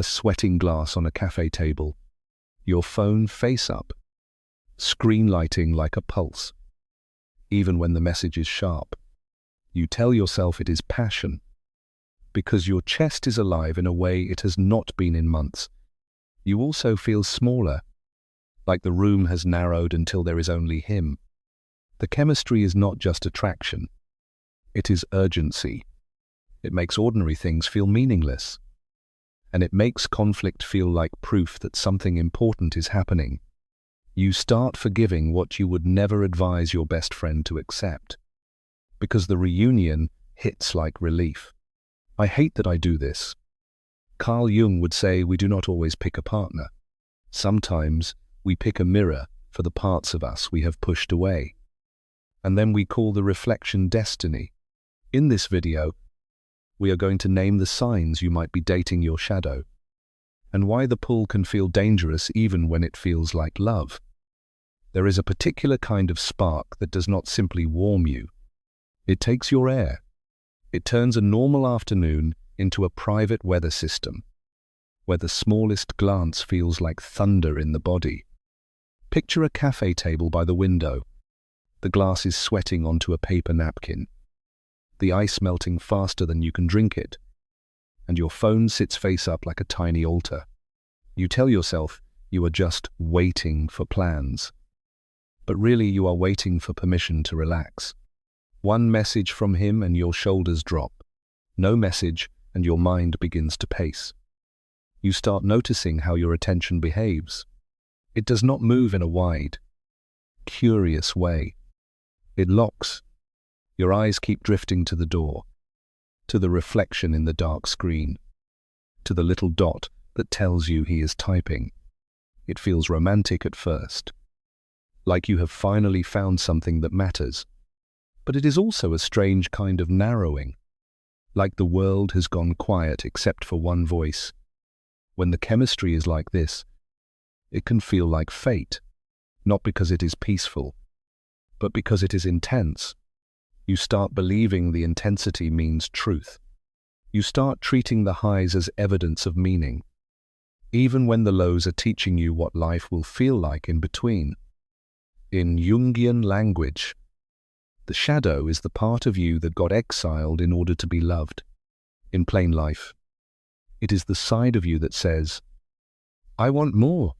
a sweating glass on a cafe table, your phone face up, screen lighting like a pulse. Even when the message is sharp, you tell yourself it is passion, because your chest is alive in a way it has not been in months. You also feel smaller, like the room has narrowed until there is only him. The chemistry is not just attraction, it is urgency. It makes ordinary things feel meaningless, and it makes conflict feel like proof that something important is happening. You start forgiving what you would never advise your best friend to accept, because the reunion hits like relief. I hate that I do this. Carl Jung would say we do not always pick a partner. Sometimes we pick a mirror for the parts of us we have pushed away. And then we call the reflection destiny. In this video, we are going to name the signs you might be dating your shadow, and why the pull can feel dangerous even when it feels like love. There is a particular kind of spark that does not simply warm you. It takes your air. It turns a normal afternoon into a private weather system, where the smallest glance feels like thunder in the body. Picture a cafe table by the window. The glass is sweating onto a paper napkin, the ice melting faster than you can drink it, and your phone sits face up like a tiny altar. You tell yourself you are just waiting for plans, but really you are waiting for permission to relax. One message from him and your shoulders drop. No message and your mind begins to pace. You start noticing how your attention behaves. It does not move in a wide, curious way. It locks. Your eyes keep drifting to the door, to the reflection in the dark screen, to the little dot that tells you he is typing. It feels romantic at first, like you have finally found something that matters. But it is also a strange kind of narrowing, like the world has gone quiet except for one voice. When the chemistry is like this, it can feel like fate, not because it is peaceful, but because it is intense. You start believing the intensity means truth. You start treating the highs as evidence of meaning, even when the lows are teaching you what life will feel like in between. In Jungian language, the shadow is the part of you that got exiled in order to be loved. In plain life, it is the side of you that says, I want more.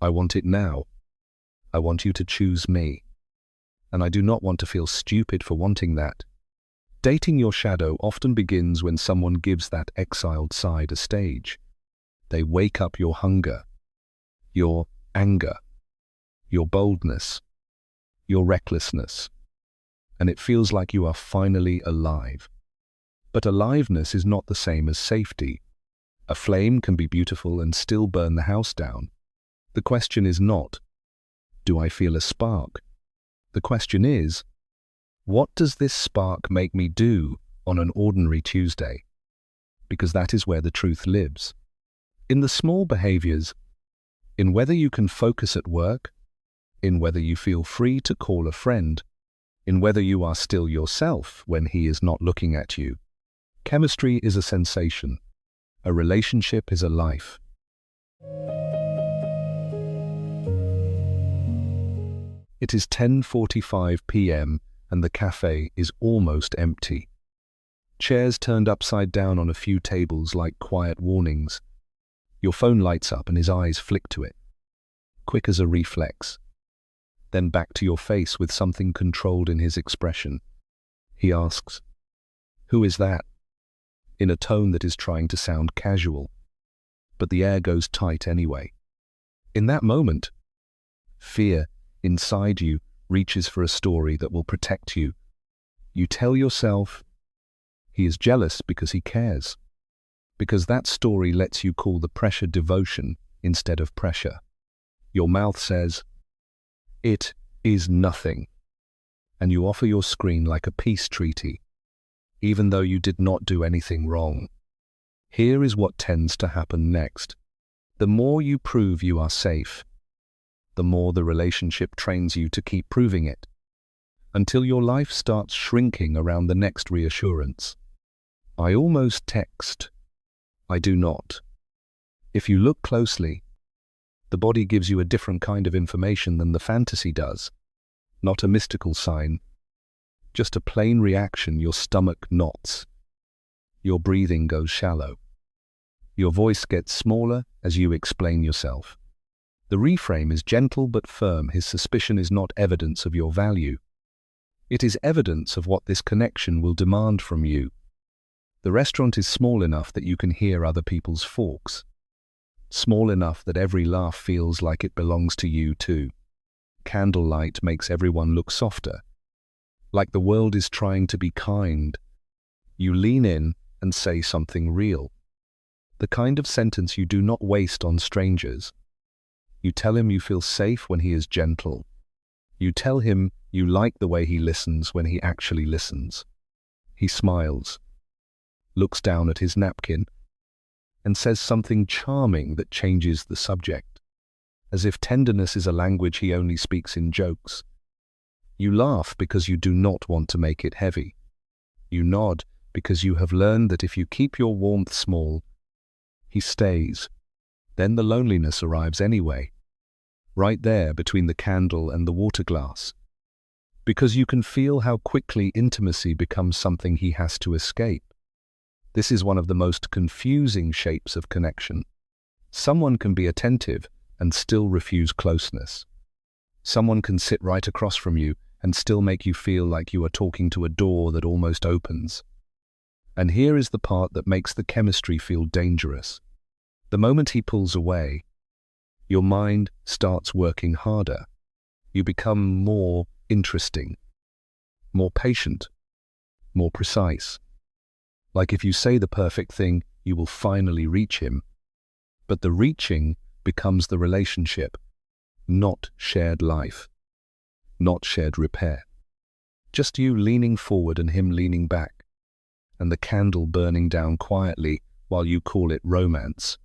I want it now. I want you to choose me. And I do not want to feel stupid for wanting that. Dating your shadow often begins when someone gives that exiled side a stage. They wake up your hunger, your anger, your boldness, your recklessness, and it feels like you are finally alive. But aliveness is not the same as safety. A flame can be beautiful and still burn the house down. The question is not, do I feel a spark? The question is, what does this spark make me do on an ordinary Tuesday? Because that is where the truth lives. In the small behaviors, in whether you can focus at work, in whether you feel free to call a friend, in whether you are still yourself when he is not looking at you. Chemistry is a sensation. A relationship is a life. It is 10:45 p.m. and the cafe is almost empty. Chairs turned upside down on a few tables like quiet warnings. Your phone lights up and his eyes flick to it, quick as a reflex. Then back to your face with something controlled in his expression. He asks, "Who is that?" in a tone that is trying to sound casual, but the air goes tight anyway. In that moment, fear inside you reaches for a story that will protect you. You tell yourself, he is jealous because he cares, because that story lets you call the pressure devotion instead of pressure. Your mouth says, it is nothing, and you offer your screen like a peace treaty, even though you did not do anything wrong. Here is what tends to happen next. The more you prove you are safe, the more the relationship trains you to keep proving it, until your life starts shrinking around the next reassurance. I almost text. I do not. If you look closely, the body gives you a different kind of information than the fantasy does. Not a mystical sign, just a plain reaction. Your stomach knots. Your breathing goes shallow. Your voice gets smaller as you explain yourself. The reframe is gentle but firm. His suspicion is not evidence of your value. It is evidence of what this connection will demand from you. The restaurant is small enough that you can hear other people's forks. Small enough that every laugh feels like it belongs to you too. Candlelight makes everyone look softer, like the world is trying to be kind. You lean in and say something real. The kind of sentence you do not waste on strangers. You tell him you feel safe when he is gentle. You tell him you like the way he listens when he actually listens. He smiles, looks down at his napkin, and says something charming that changes the subject, as if tenderness is a language he only speaks in jokes. You laugh because you do not want to make it heavy. You nod because you have learned that if you keep your warmth small, he stays. Then the loneliness arrives anyway, right there between the candle and the water glass, because you can feel how quickly intimacy becomes something he has to escape. This is one of the most confusing shapes of connection. Someone can be attentive and still refuse closeness. Someone can sit right across from you and still make you feel like you are talking to a door that almost opens. And here is the part that makes the chemistry feel dangerous. The moment he pulls away, your mind starts working harder. You become more interesting, more patient, more precise. Like if you say the perfect thing, you will finally reach him. But the reaching becomes the relationship, not shared life, not shared repair. Just you leaning forward and him leaning back, and the candle burning down quietly while you call it romance.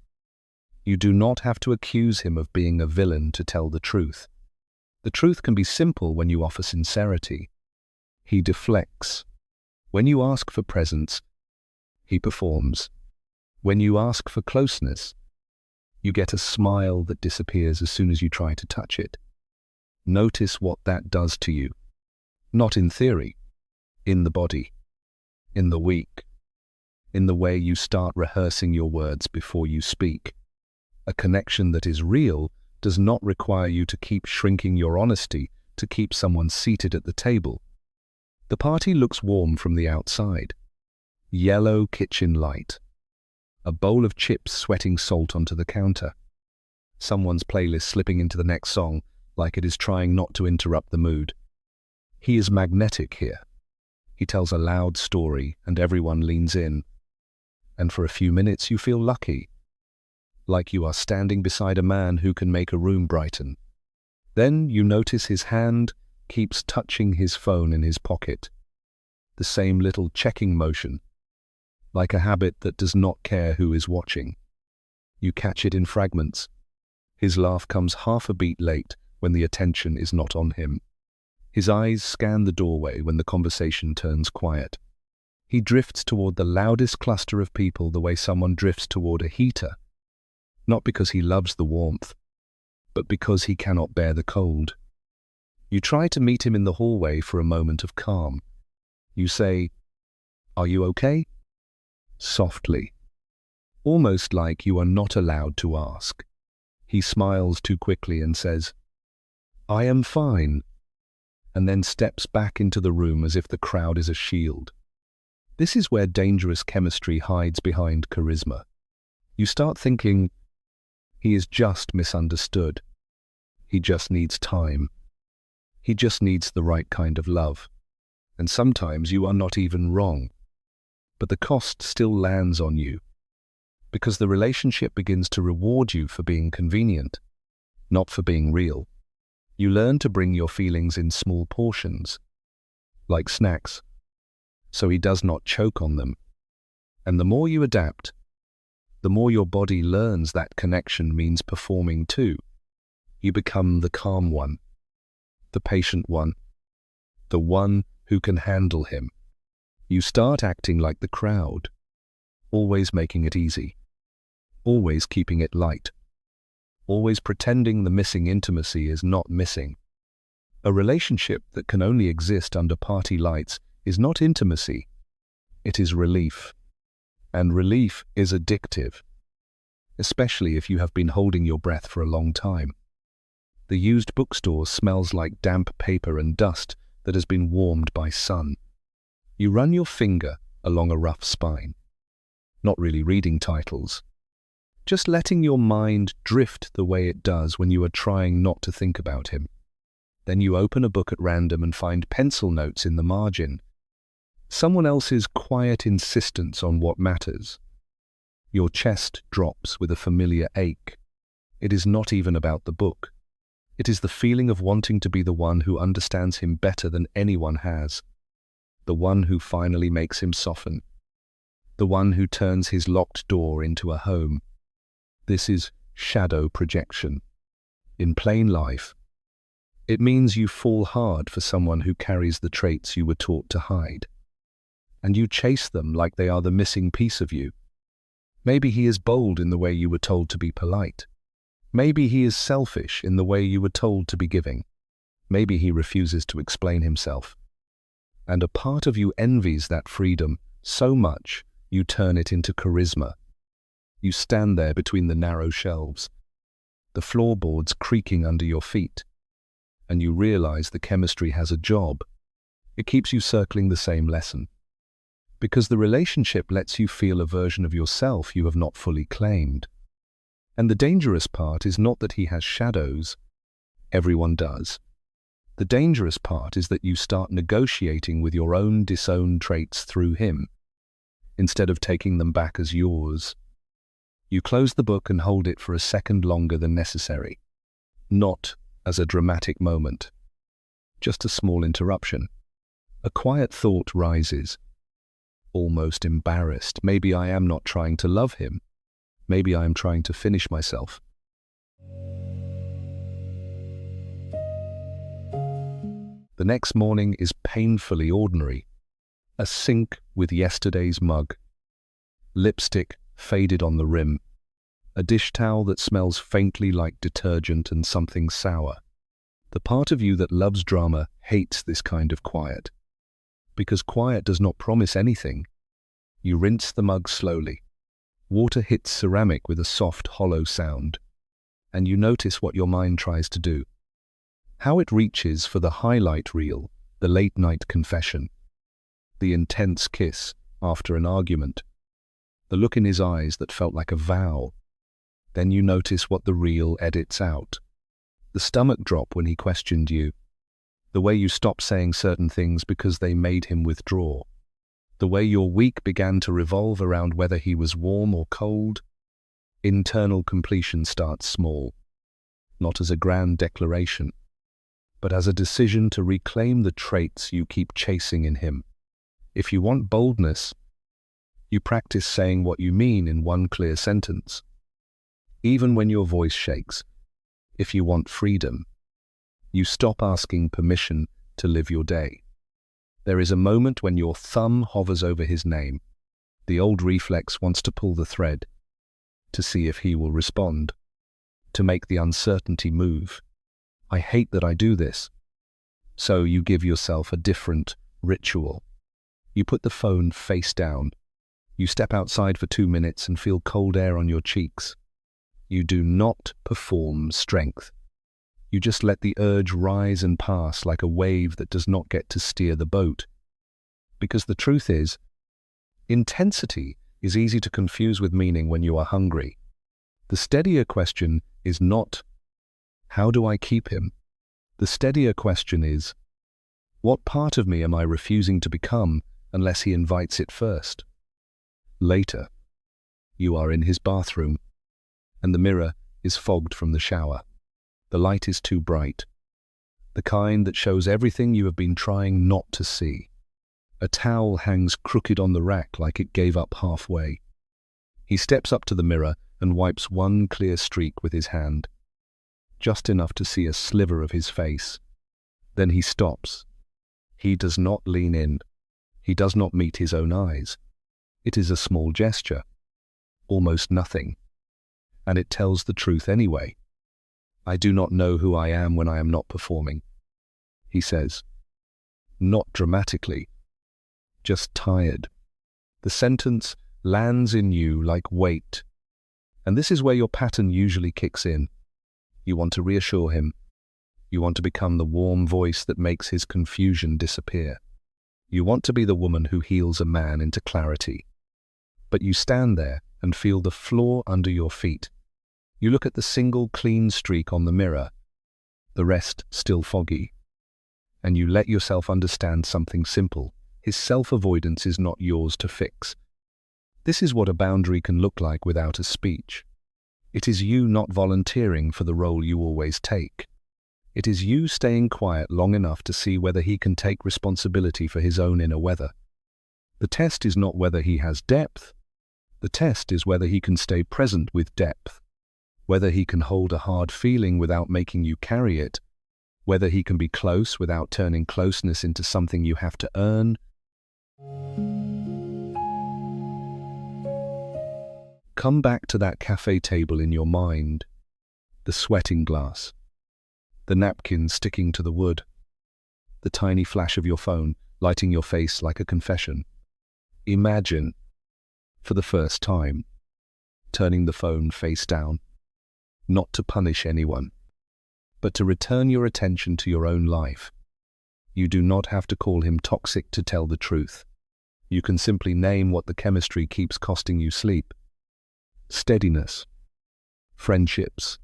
You do not have to accuse him of being a villain to tell the truth. The truth can be simple when you offer sincerity. He deflects. When you ask for presence, he performs. When you ask for closeness, you get a smile that disappears as soon as you try to touch it. Notice what that does to you. Not in theory, in the body, in the week, in the way you start rehearsing your words before you speak. A connection that is real does not require you to keep shrinking your honesty to keep someone seated at the table. The party looks warm from the outside. Yellow kitchen light. A bowl of chips sweating salt onto the counter. Someone's playlist slipping into the next song like it is trying not to interrupt the mood. He is magnetic here. He tells a loud story and everyone leans in. And for a few minutes you feel lucky, like you are standing beside a man who can make a room brighten. Then you notice his hand keeps touching his phone in his pocket. The same little checking motion, like a habit that does not care who is watching. You catch it in fragments. His laugh comes half a beat late when the attention is not on him. His eyes scan the doorway when the conversation turns quiet. He drifts toward the loudest cluster of people the way someone drifts toward a heater. Not because he loves the warmth, but because he cannot bear the cold. You try to meet him in the hallway for a moment of calm. You say, "Are you okay?" Softly, almost like you are not allowed to ask. He smiles too quickly and says, "I am fine," and then steps back into the room as if the crowd is a shield. This is where dangerous chemistry hides behind charisma. You start thinking, he is just misunderstood. He just needs time. He just needs the right kind of love. And sometimes you are not even wrong. But the cost still lands on you, because the relationship begins to reward you for being convenient, not for being real. You learn to bring your feelings in small portions, like snacks, so he does not choke on them. And the more you adapt, the more your body learns that connection means performing too. You become the calm one, the patient one, the one who can handle him. You start acting like the crowd, always making it easy, always keeping it light, always pretending the missing intimacy is not missing. A relationship that can only exist under party lights is not intimacy, it is relief. And relief is addictive, especially if you have been holding your breath for a long time. The used bookstore smells like damp paper and dust that has been warmed by sun. You run your finger along a rough spine, not really reading titles, just letting your mind drift the way it does when you are trying not to think about him. Then you open a book at random and find pencil notes in the margin, someone else's quiet insistence on what matters. Your chest drops with a familiar ache. It is not even about the book. It is the feeling of wanting to be the one who understands him better than anyone has, the one who finally makes him soften, the one who turns his locked door into a home. This is shadow projection. In plain life, it means you fall hard for someone who carries the traits you were taught to hide, and you chase them like they are the missing piece of you. Maybe he is bold in the way you were told to be polite. Maybe he is selfish in the way you were told to be giving. Maybe he refuses to explain himself. And a part of you envies that freedom so much you turn it into charisma. You stand there between the narrow shelves, the floorboards creaking under your feet, and you realize the chemistry has a job. It keeps you circling the same lesson. Because the relationship lets you feel a version of yourself you have not fully claimed. And the dangerous part is not that he has shadows. Everyone does. The dangerous part is that you start negotiating with your own disowned traits through him, instead of taking them back as yours. You close the book and hold it for a second longer than necessary, not as a dramatic moment, just a small interruption. A quiet thought rises, almost embarrassed. Maybe I am not trying to love him. Maybe I am trying to finish myself. The next morning is painfully ordinary. A sink with yesterday's mug, lipstick faded on the rim, a dish towel that smells faintly like detergent and something sour. The part of you that loves drama hates this kind of quiet, because quiet does not promise anything. You rinse the mug slowly. Water hits ceramic with a soft, hollow sound, and you notice what your mind tries to do. How it reaches for the highlight reel, the late-night confession, the intense kiss after an argument, the look in his eyes that felt like a vow. Then you notice what the reel edits out. The stomach drop when he questioned you, the way you stopped saying certain things because they made him withdraw, the way your week began to revolve around whether he was warm or cold. Internal completion starts small, not as a grand declaration, but as a decision to reclaim the traits you keep chasing in him. If you want boldness, you practice saying what you mean in one clear sentence, even when your voice shakes. If you want freedom, you stop asking permission to live your day. There is a moment when your thumb hovers over his name. The old reflex wants to pull the thread, to see if he will respond, to make the uncertainty move. I hate that I do this. So you give yourself a different ritual. You put the phone face down. You step outside for 2 minutes and feel cold air on your cheeks. You do not perform strength. You just let the urge rise and pass like a wave that does not get to steer the boat. Because the truth is, intensity is easy to confuse with meaning when you are hungry. The steadier question is not, how do I keep him? The steadier question is, what part of me am I refusing to become unless he invites it first? Later, you are in his bathroom, and the mirror is fogged from the shower. The light is too bright, the kind that shows everything you have been trying not to see. A towel hangs crooked on the rack like it gave up halfway. He steps up to the mirror and wipes one clear streak with his hand, just enough to see a sliver of his face. Then he stops. He does not lean in. He does not meet his own eyes. It is a small gesture, almost nothing. and it tells the truth anyway. I do not know who I am when I am not performing, he says. Not dramatically, just tired. The sentence lands in you like weight. And this is where your pattern usually kicks in. You want to reassure him. You want to become the warm voice that makes his confusion disappear. You want to be the woman who heals a man into clarity. But you stand there and feel the floor under your feet. You look at the single clean streak on the mirror, the rest still foggy. And you let yourself understand something simple. His self-avoidance is not yours to fix. This is what a boundary can look like without a speech. It is you not volunteering for the role you always take. It is you staying quiet long enough to see whether he can take responsibility for his own inner weather. The test is not whether he has depth. The test is whether he can stay present with depth, whether he can hold a hard feeling without making you carry it, whether he can be close without turning closeness into something you have to earn. Come back to that cafe table in your mind, the sweating glass, the napkin sticking to the wood, the tiny flash of your phone lighting your face like a confession. Imagine, for the first time, turning the phone face down, not to punish anyone, but to return your attention to your own life. You do not have to call him toxic to tell the truth. You can simply name what the chemistry keeps costing you sleep. Steadiness, friendships,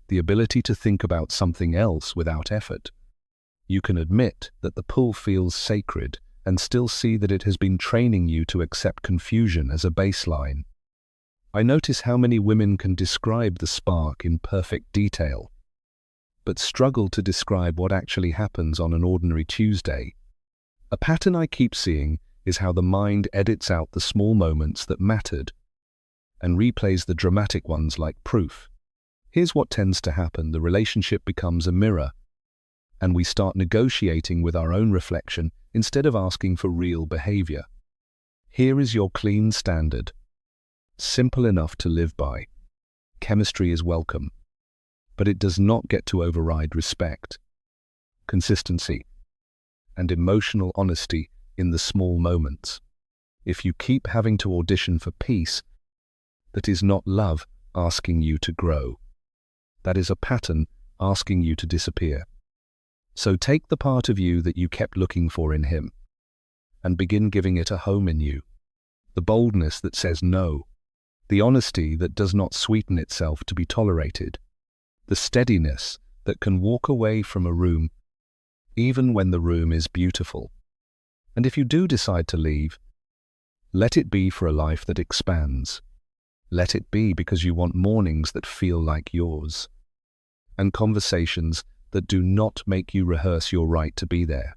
the ability to think about something else without effort. You can admit that the pull feels sacred and still see that it has been training you to accept confusion as a baseline. I notice how many women can describe the spark in perfect detail, but struggle to describe what actually happens on an ordinary Tuesday. A pattern I keep seeing is how the mind edits out the small moments that mattered and replays the dramatic ones like proof. Here's what tends to happen. The relationship becomes a mirror, and we start negotiating with our own reflection instead of asking for real behavior. Here is your clean standard, simple enough to live by. Chemistry is welcome, but it does not get to override respect, consistency, and emotional honesty in the small moments. If you keep having to audition for peace, that is not love asking you to grow. That is a pattern asking you to disappear. So take the part of you that you kept looking for in him and begin giving it a home in you. The boldness that says no, the honesty that does not sweeten itself to be tolerated, the steadiness that can walk away from a room even when the room is beautiful. And if you do decide to leave, let it be for a life that expands. Let it be because you want mornings that feel like yours, and conversations that do not make you rehearse your right to be there.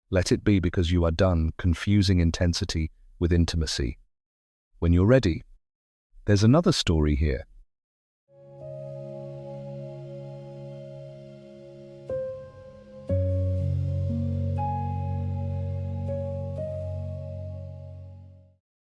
Let it be because you are done confusing intensity with intimacy. When you're ready, there's another story here.